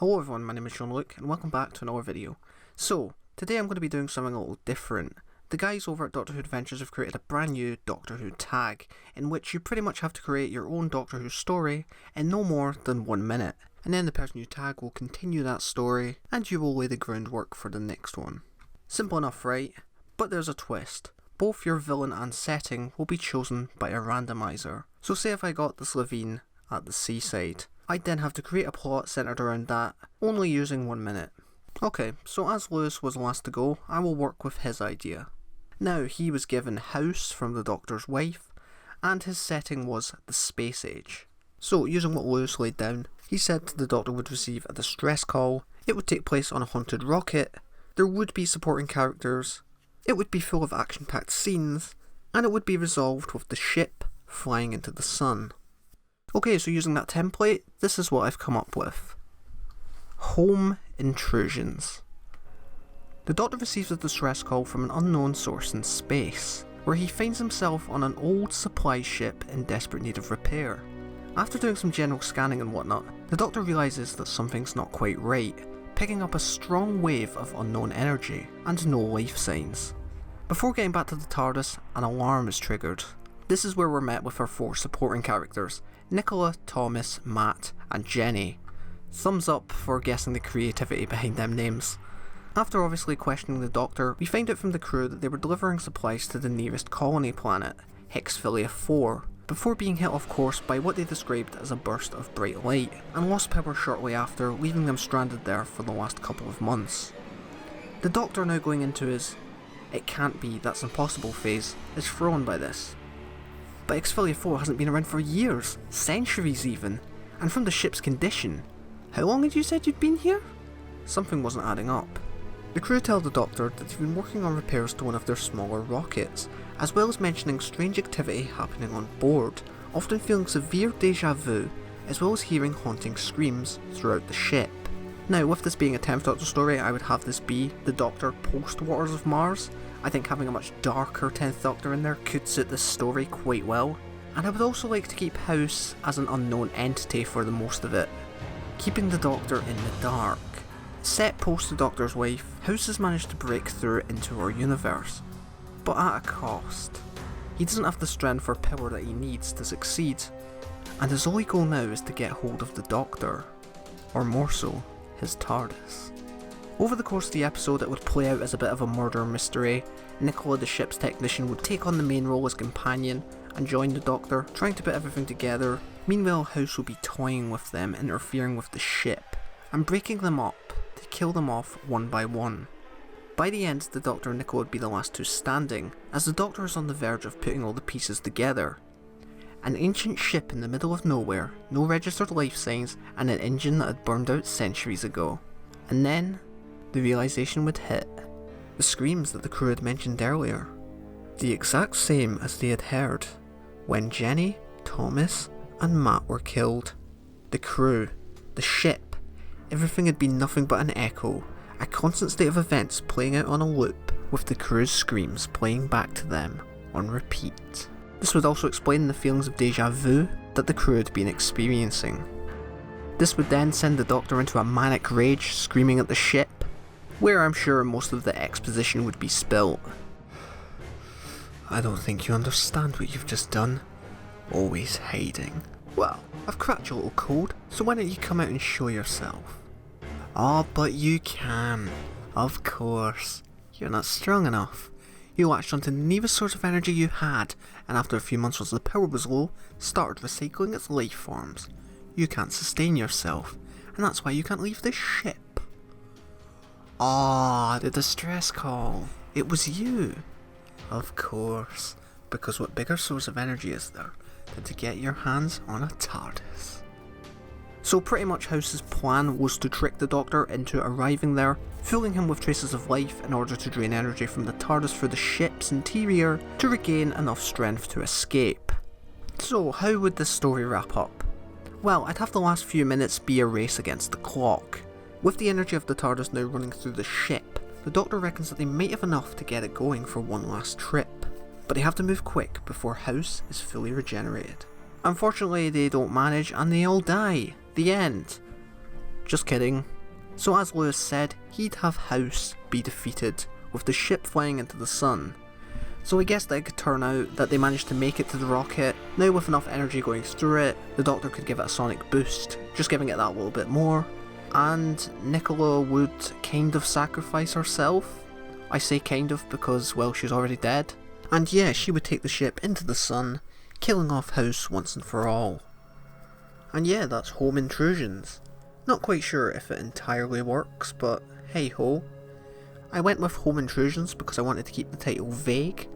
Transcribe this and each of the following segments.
Hello everyone, my name is Jean-Luc and welcome back to another video. So, today I'm going to be doing something a little different. The guys over at Doctor Who Adventures have created a brand new Doctor Who tag, in which you pretty much have to create your own Doctor Who story in no more than 1 minute. And then the person you tag will continue that story, and you will lay the groundwork for the next one. Simple enough, right? But there's a twist. Both your villain and setting will be chosen by a randomizer. So say if I got the Slovene at the seaside, I'd then have to create a plot centred around that, only using 1 minute. Okay, so as Lewis was last to go, I will work with his idea. Now, he was given House from the Doctor's wife, and his setting was the Space Age. So, using what Lewis laid down, he said the Doctor would receive a distress call, it would take place on a haunted rocket, there would be supporting characters, it would be full of action-packed scenes, and it would be resolved with the ship flying into the sun. Okay, so using that template, this is what I've come up with. Home intrusions. The Doctor receives a distress call from an unknown source in space, where he finds himself on an old supply ship in desperate need of repair. After doing some general scanning and whatnot, the Doctor realises that something's not quite right, picking up a strong wave of unknown energy, and no life signs. Before getting back to the TARDIS, an alarm is triggered. This is where we're met with our 4 supporting characters, Nicola, Thomas, Matt, and Jenny. Thumbs up for guessing the creativity behind them names. After obviously questioning the Doctor, we find out from the crew that they were delivering supplies to the nearest colony planet, Hexfilia 4, before being hit off course by what they described as a burst of bright light, and lost power shortly after, leaving them stranded there for the last couple of months. The Doctor, now going into his "it can't be, that's impossible" phase, is thrown by this. But Hexfilia 4 hasn't been around for years, centuries even, and from the ship's condition, how long had you said you'd been here? Something wasn't adding up. The crew tell the Doctor that they've been working on repairs to one of their smaller rockets, as well as mentioning strange activity happening on board, often feeling severe deja vu, as well as hearing haunting screams throughout the ship. Now, with this being a 10th Doctor story, I would have this be the Doctor post Waters of Mars. I think having a much darker 10th Doctor in there could suit this story quite well. And I would also like to keep House as an unknown entity for the most of it, keeping the Doctor in the dark. Set post the Doctor's wife, House has managed to break through into our universe, but at a cost. He doesn't have the strength or power that he needs to succeed, and his only goal now is to get hold of the Doctor, or more so, his TARDIS. Over the course of the episode, it would play out as a bit of a murder mystery. Nicola, the ship's technician, would take on the main role as companion and join the Doctor, trying to put everything together. Meanwhile, House will be toying with them, interfering with the ship, and breaking them up to kill them off one by one. By the end, the Doctor and Nicola would be the last two standing, as the Doctor is on the verge of putting all the pieces together. An ancient ship in the middle of nowhere, no registered life signs, and an engine that had burned out centuries ago. And then, the realisation would hit. The screams that the crew had mentioned earlier. The exact same as they had heard when Jenny, Thomas, and Matt were killed. The crew, the ship, everything had been nothing but an echo, a constant state of events playing out on a loop, with the crew's screams playing back to them on repeat. This would also explain the feelings of deja vu that the crew had been experiencing. This would then send the Doctor into a manic rage, screaming at the ship, where I'm sure most of the exposition would be spilt. I don't think you understand what you've just done. Always hiding. Well, I've cracked your little code, so why don't you come out and show yourself? Oh, but you can. Of course. You're not strong enough. You latched onto the nearest source of energy you had, and after a few months once the power was low, started recycling its life forms. You can't sustain yourself, and that's why you can't leave this ship. Ah, the distress call. It was you. Of course, because what bigger source of energy is there than to get your hands on a TARDIS? So pretty much House's plan was to trick the Doctor into arriving there, fooling him with traces of life in order to drain energy from the TARDIS through the ship's interior to regain enough strength to escape. So how would this story wrap up? Well, I'd have the last few minutes be a race against the clock. With the energy of the TARDIS now running through the ship, the Doctor reckons that they might have enough to get it going for one last trip, but they have to move quick before House is fully regenerated. Unfortunately, they don't manage and they all die. The end. Just kidding. So as Lewis said, he'd have House be defeated, with the ship flying into the sun. So I guess that it could turn out that they managed to make it to the rocket. Now with enough energy going through it, the Doctor could give it a sonic boost, just giving it that little bit more. And Nicola would kind of sacrifice herself. I say kind of because, well, she's already dead. And yeah, she would take the ship into the sun, killing off House once and for all. And yeah, that's Home Intrusions. Not quite sure if it entirely works, but hey ho. I went with Home Intrusions because I wanted to keep the title vague,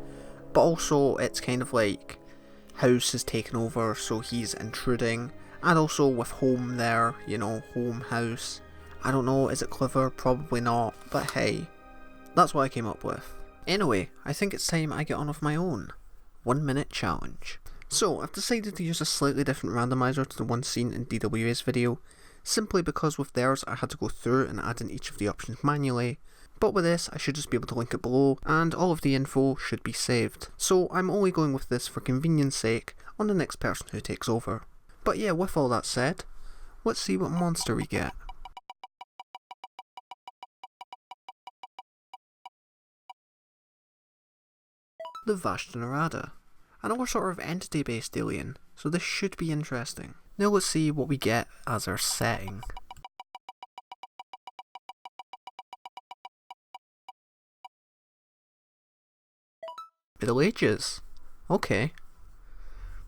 but also it's kind of like House has taken over, so he's intruding, and also with home there, you know, home, house. I don't know, is it clever? Probably not, but hey, that's what I came up with. Anyway, I think it's time I get on with my own 1 minute challenge. So, I've decided to use a slightly different randomizer to the one seen in DWA's video, simply because with theirs I had to go through and add in each of the options manually, but with this I should just be able to link it below and all of the info should be saved. So I'm only going with this for convenience sake on the next person who takes over. But yeah, with all that said, let's see what monster we get. The Vashta-Nerada. Another sort of entity-based alien, so this should be interesting. Now let's see what we get as our setting. Middle Ages. Okay.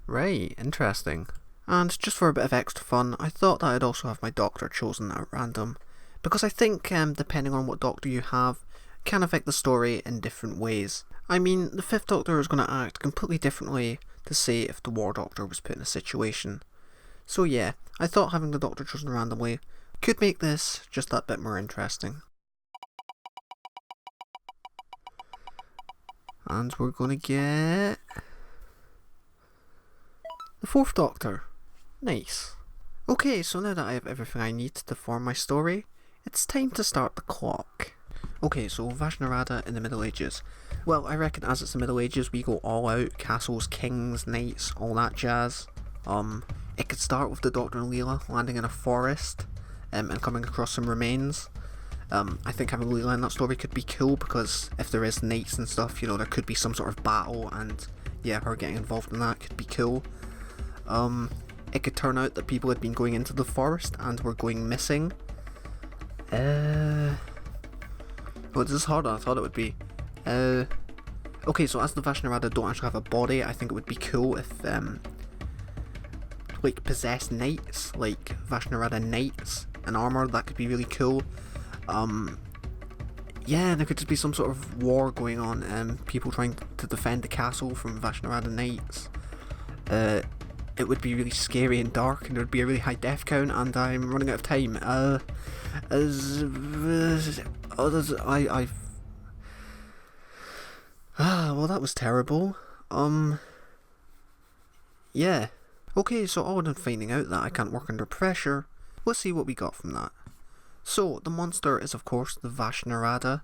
Right, interesting. And just for a bit of extra fun, I thought that I'd also have my Doctor chosen at random, because I think depending on what Doctor you have, can affect the story in different ways. I mean, the 5th Doctor is going to act completely differently to say if the War Doctor was put in a situation. So yeah, I thought having the Doctor chosen randomly could make this just that bit more interesting. And we're going to get the 4th Doctor. Nice. Okay, so now that I have everything I need to form my story, it's time to start the clock. Okay, so Vashta-Nerada in the Middle Ages. Well, I reckon as it's the Middle Ages, we go all out, castles, kings, knights, all that jazz. It could start with the Doctor and Leela landing in a forest, and coming across some remains. I think having Leela in that story could be cool because if there is knights and stuff, you know, there could be some sort of battle, and yeah, her getting involved in that could be cool. It could turn out that people had been going into the forest and were going missing. Oh, this is harder than I thought it would be. Okay, so as the Vashta-Nerada don't actually have a body, I think it would be cool if, like, possessed knights, like Vashta-Nerada knights in armour, that could be really cool. Yeah, there could just be some sort of war going on, people trying to defend the castle from Vashta-Nerada knights. It would be really scary and dark, and there would be a really high death count, and I'm running out of time. Well, that was terrible. Yeah. Okay, so other than finding out that I can't work under pressure, let's see what we got from that. So, the monster is of course the Vashta-Nerada.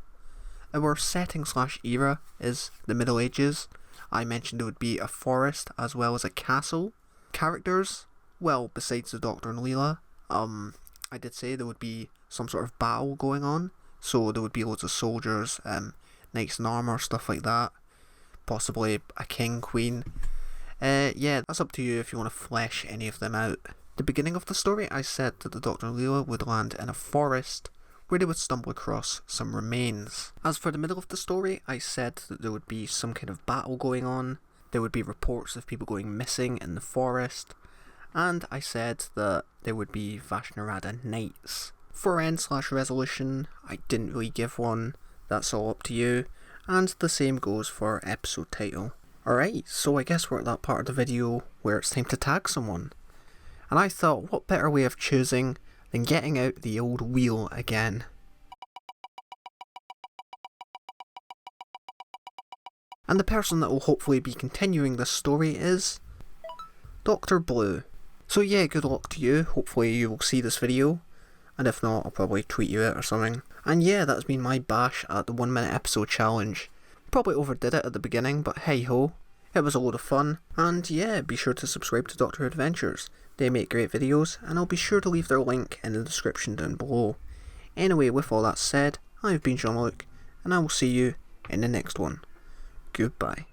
Our setting / era is the Middle Ages. I mentioned it would be a forest as well as a castle. Characters, well, besides the Doctor and Leela, I did say there would be some sort of battle going on, so there would be loads of soldiers, knights in armour, stuff like that. Possibly a king, queen. Yeah, that's up to you if you want to flesh any of them out. The beginning of the story, I said that the Doctor and Leela would land in a forest where they would stumble across some remains. As for the middle of the story, I said that there would be some kind of battle going on, there would be reports of people going missing in the forest, and I said that there would be Vashta-Nerada knights. For end / resolution, I didn't really give one, that's all up to you, and the same goes for episode title. Alright, so I guess we're at that part of the video where it's time to tag someone. And I thought, what better way of choosing than getting out the old wheel again. And the person that will hopefully be continuing this story is Dr. Blue. So yeah, good luck to you, hopefully you will see this video, and if not, I'll probably tweet you it or something. And yeah, that's been my bash at the 1 minute episode challenge. Probably overdid it at the beginning, but hey ho, it was a load of fun. And yeah, be sure to subscribe to Doctor Who Adventures. They make great videos, and I'll be sure to leave their link in the description down below. Anyway, with all that said, I've been Jean-Luc, and I will see you in the next one. Goodbye.